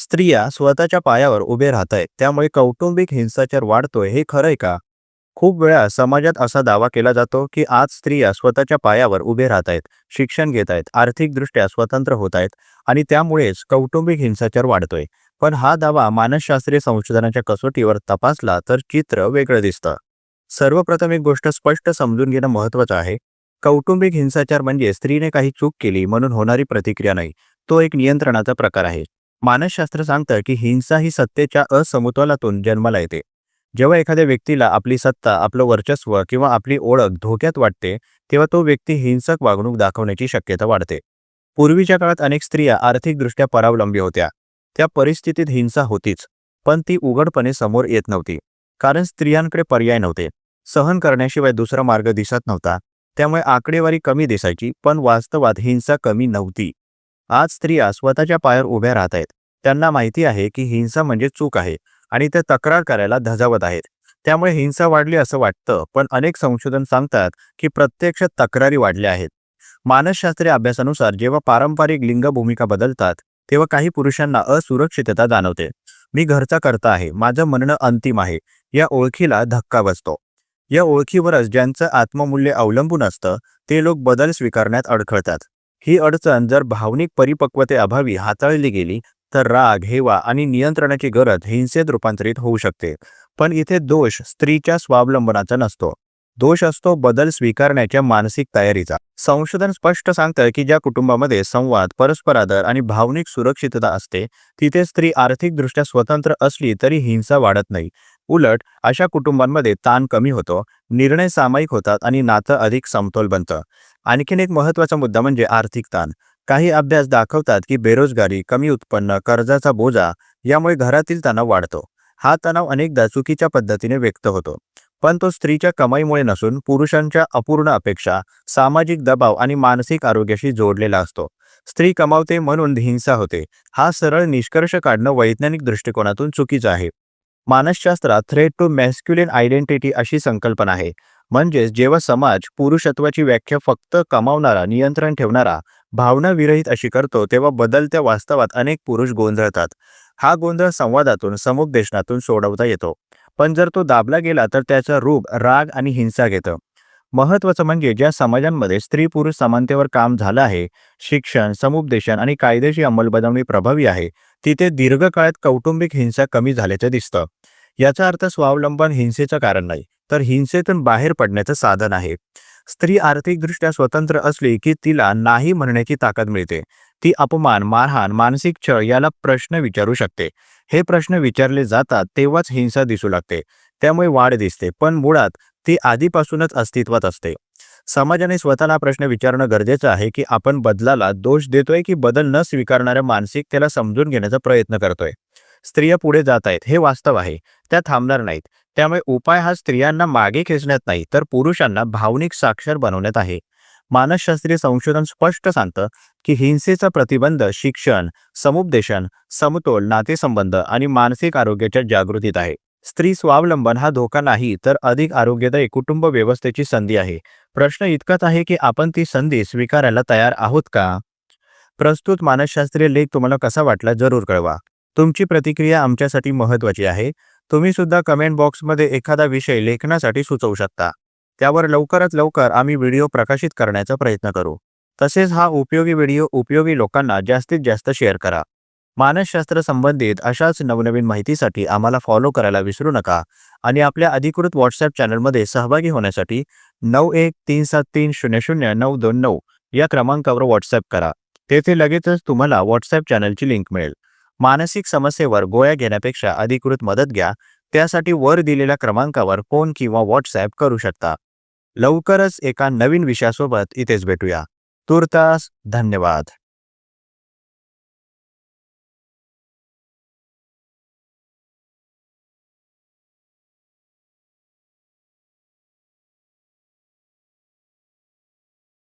स्त्रिया स्वतःच्या पायावर उभे राहत आहेत त्यामुळे कौटुंबिक हिंसाचार वाढतोय हे खरंय का? खूप वेळा समाजात असा दावा केला जातो की आज स्त्रिया स्वतःच्या पायावर उभे राहत आहेत, शिक्षण घेत आहेत, आर्थिकदृष्ट्या स्वतंत्र होत आहेत आणि त्यामुळेच कौटुंबिक हिंसाचार वाढतोय. पण हा दावा मानसशास्त्रीय संशोधनाच्या कसोटीवर तपासला तर चित्र वेगळं दिसतं. सर्वप्रथम एक गोष्ट स्पष्ट समजून घेणं महत्त्वाचं आहे. कौटुंबिक हिंसाचार म्हणजे स्त्रीने काही चूक केली म्हणून होणारी प्रतिक्रिया नाही, तो एक नियंत्रणाचा प्रकार आहे. मानसशास्त्र सांगतं की हिंसा ही सत्तेच्या असमतोलातून जन्माला येते. जेव्हा एखाद्या व्यक्तीला आपली सत्ता, आपलं वर्चस्व किंवा आपली ओळख धोक्यात वाटते, तेव्हा तो व्यक्ती हिंसक वागणूक दाखवण्याची शक्यता वाढते. पूर्वीच्या काळात अनेक स्त्रिया आर्थिकदृष्ट्या परावलंबी होत्या. त्या परिस्थितीत हिंसा होतीच, पण ती उघडपणे समोर येत नव्हती. कारण स्त्रियांकडे पर्याय नव्हते. सहन करण्याशिवाय दुसरा मार्ग दिसत नव्हता. त्यामुळे आकडेवारी कमी दिसायची, पण वास्तवात हिंसा कमी नव्हती. आज स्त्रिया स्वतःच्या पायावर उभ्या राहत आहेत. त्यांना माहिती आहे की हिंसा म्हणजे चूक आहे आणि ते तक्रार करायला धजावत आहेत. त्यामुळे हिंसा वाढली असं वाटतं, पण अनेक संशोधन सांगतात की प्रत्यक्षात तक्रारी वाढल्या आहेत. मानसशास्त्रीय अभ्यासानुसार जेव्हा पारंपरिक लिंग भूमिका बदलतात, तेव्हा काही पुरुषांना असुरक्षितता जाणवते. मी घरचा कर्ता आहे, माझं म्हणणं अंतिम आहे, या ओळखीला धक्का बसतो. या ओळखीवरच ज्यांचं आत्ममूल्य अवलंबून असतं, ते लोक बदल स्वीकारण्यात अडखळतात. ही अडचण जर भावनिक परिपक्वतेअभावी हाताळली गेली तर राग, हेवा आणि नियंत्रणाची गरज हिंसेत रूपांतरित होऊ शकते. पण इथे दोष स्त्रीच्या स्वावलंबनाचा नसतो. दोष असतो बदल स्वीकारण्याच्या मानसिक तयारीचा. संशोधन स्पष्ट सांगतं की ज्या कुटुंबामध्ये संवाद, परस्पर आदर आणि भावनिक सुरक्षितता असते, तिथे स्त्री आर्थिकदृष्ट्या स्वतंत्र असली तरी हिंसा वाढत नाही. उलट अशा कुटुंबांमध्ये ताण कमी होतो, निर्णय सामायिक होतात आणि नातं अधिक समतोल बनतं. आणखीन एक महत्त्वाचा मुद्दा म्हणजे आर्थिक ताण. काही अभ्यास दाखवतात की बेरोजगारी, कमी उत्पन्न, कर्जाचा बोजा यामुळे घरातील तणाव वाढतो. हा तणाव अनेकदा चुकीच्या पद्धतीने व्यक्त होतो. पण तो स्त्रीच्या कमाईमुळे नसून पुरुषांच्या अपूर्ण अपेक्षा, सामाजिक दबाव आणि मानसिक आरोग्याशी जोडलेला असतो. स्त्री कमावते म्हणून हिंसा होते, हा सरळ निष्कर्ष काढणं वैज्ञानिक दृष्टिकोनातून चुकीचं आहे. मानसशास्त्रात थ्रेट टू मॅस्क्युलिन आयडेंटिटी अशी संकल्पना आहे. म्हणजेच जेव्हा समाज पुरुषत्वाची व्याख्या फक्त कमावणारा, नियंत्रण ठेवणारा, भावना विरहित अशी करतो, तेव्हा बदलत्या वास्तवात अनेक पुरुष गोंधळतात. हा गोंधळ संवादातून, समुपदेशनातून सोडवता येतो. पण जर तो दाबला गेला तर त्याचं रूप राग आणि हिंसा घेतं. महत्त्वाचं म्हणजे ज्या समाजांमध्ये स्त्री पुरुष समानतेवर काम झालं आहे, शिक्षण, समुपदेशन आणि कायदेशीर अंमलबजावणी प्रभावी आहे, तिथे दीर्घकाळात कौटुंबिक हिंसा कमी झाल्याचं दिसतं. याचा अर्थ स्वावलंबन हिंसेचं कारण नाही, तर हिंसेतून बाहेर पडण्याचं साधन आहे. स्त्री आर्थिकदृष्ट्या स्वतंत्र असली की तिला नाही म्हणण्याची ताकद मिळते. ती अपमान, मारहाण, मानसिक छळ याला प्रश्न विचारू शकते. हे प्रश्न विचारले जातात तेव्हाच हिंसा दिसू लागते. त्यामुळे वाढ दिसते, पण मुळात ती आधीपासूनच अस्तित्वात असते. समाजाने स्वतःला प्रश्न विचारणं गरजेचं आहे की आपण बदलाला दोष देतोय की बदल न स्वीकारणाऱ्या मानसिकतेला समजून घेण्याचा प्रयत्न करतोय. स्त्रिया पुढे जात आहेत हे वास्तव आहे, त्या थांबणार नाहीत. त्यामुळे उपाय हा स्त्रियांना मागे खेचण्यात नाही, तर पुरुषांना भावनिक साक्षर बनवण्यात आहे. मानसशास्त्रीय संशोधन स्पष्ट सांगतं की हिंसेचा प्रतिबंध शिक्षण, समुपदेशन, समतोल, नातेसंबंध आणि मानसिक आरोग्याच्या जागृतीत आहे. स्त्री स्वावलंबन हा धोका नाही, तर अधिक आरोग्यदायी कुटुंब व्यवस्थेची संधी आहे. प्रश्न इतकाच आहे की आपण ती संधी स्वीकारायला तयार आहोत का? प्रस्तुत मानसशास्त्रीय लेख तुम्हाला कसा वाटला जरूर कळवा. तुमची प्रतिक्रिया आमच्यासाठी महत्त्वाची आहे. तुम्ही सुद्धा कमेंट बॉक्समध्ये एखादा विषय लेखनासाठी सुचवू शकता. त्यावर लवकरात लवकर आम्ही व्हिडिओ प्रकाशित करण्याचा प्रयत्न करू. तसेच हा उपयोगी व्हिडिओ उपयोगी लोकांना जास्तीत जास्त शेअर करा. मानसशास्त्र संबंधित अशाच नवनवीन माहितीसाठी आम्हाला फॉलो करायला विसरू नका आणि आपल्या अधिकृत व्हॉट्सॲप चॅनलमध्ये सहभागी होण्यासाठी 9137300929 या क्रमांकावर व्हॉट्सॲप करा. तेथे लगेचच तुम्हाला व्हॉट्सॲप चॅनलची लिंक मिळेल. मानसिक समस्येवर गोळ्या घेण्यापेक्षा अधिकृत मदत घ्या. त्यासाठी वर दिलेल्या क्रमांकावर फोन किंवा व्हॉट्सॲप करू शकता. लवकरच एका नवीन विषयासोबत इथेच भेटूया. तूर्तास धन्यवाद.